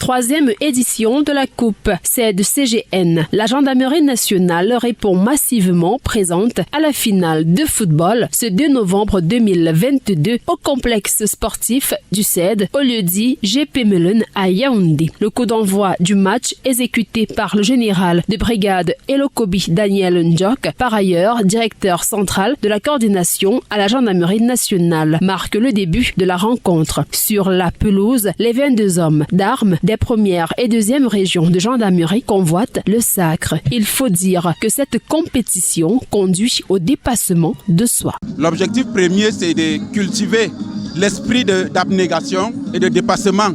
Troisième édition de la Coupe CED-CGN. La gendarmerie nationale répond massivement présente à la finale de football ce 2 novembre 2022 au complexe sportif du CED au lieu-dit GP Melen à Yaoundé. Le coup d'envoi du match exécuté par le général de brigade Elokobi Daniel Ndjok, par ailleurs directeur central de la coordination à la gendarmerie nationale, marque le début de la rencontre. Sur la pelouse, les 22 hommes d'armes des premières et deuxièmes régions de gendarmerie convoitent le sacre. Il faut dire que cette compétition conduit au dépassement de soi. L'objectif premier, c'est de cultiver l'esprit d'abnégation et de dépassement,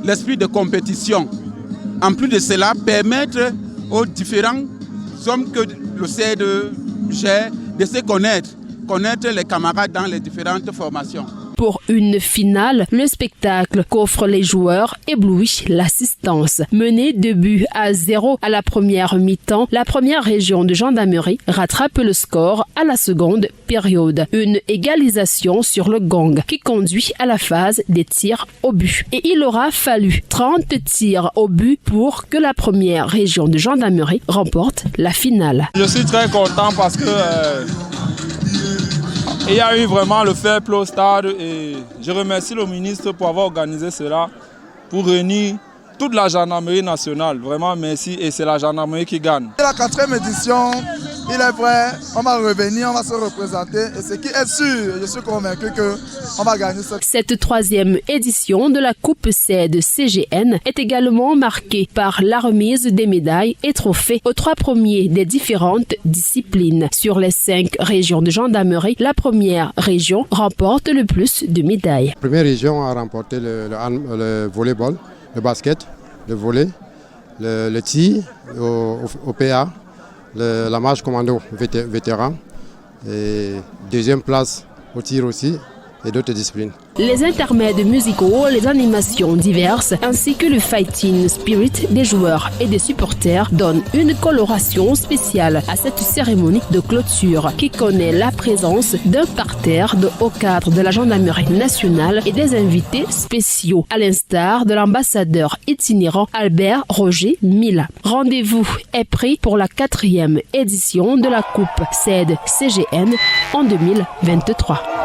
l'esprit de compétition. En plus de cela, permettre aux différents hommes que le CED gère de se connaître les camarades dans les différentes formations. Pour une finale, le spectacle qu'offrent les joueurs éblouit l'assistance. Menée 2-0 à la première mi-temps, la première région de gendarmerie rattrape le score à la seconde période. Une égalisation sur le gong qui conduit à la phase des tirs au but. Et il aura fallu 30 tirs au but pour que la première région de gendarmerie remporte la finale. Je suis très content parce que il y a eu vraiment le fair play au stade et je remercie le ministre pour avoir organisé cela, pour réunir toute la gendarmerie nationale. Vraiment merci et c'est la gendarmerie qui gagne. La 4e édition, il est vrai, on va revenir, on va se représenter et ce qui est sûr, je suis convaincu qu'on va gagner ça. Cette 3e édition de la Coupe CED-CGN est également marquée par la remise des médailles et trophées aux 3 premiers des différentes disciplines. Sur les 5 régions de gendarmerie, la première région remporte le plus de médailles. La première région a remporté le volleyball, le basket, le volley, le tir au PA, la marche commando vétéran et 2e place au tir aussi et d'autres disciplines. Les intermèdes musicaux, les animations diverses ainsi que le fighting spirit des joueurs et des supporters donnent une coloration spéciale à cette cérémonie de clôture qui connaît la présence d'un parterre de hauts cadres de la gendarmerie nationale et des invités spéciaux, à l'instar de l'ambassadeur itinérant Albert Roger Mila. Rendez-vous est pris pour la 4e édition de la Coupe CED-CGN en 2023.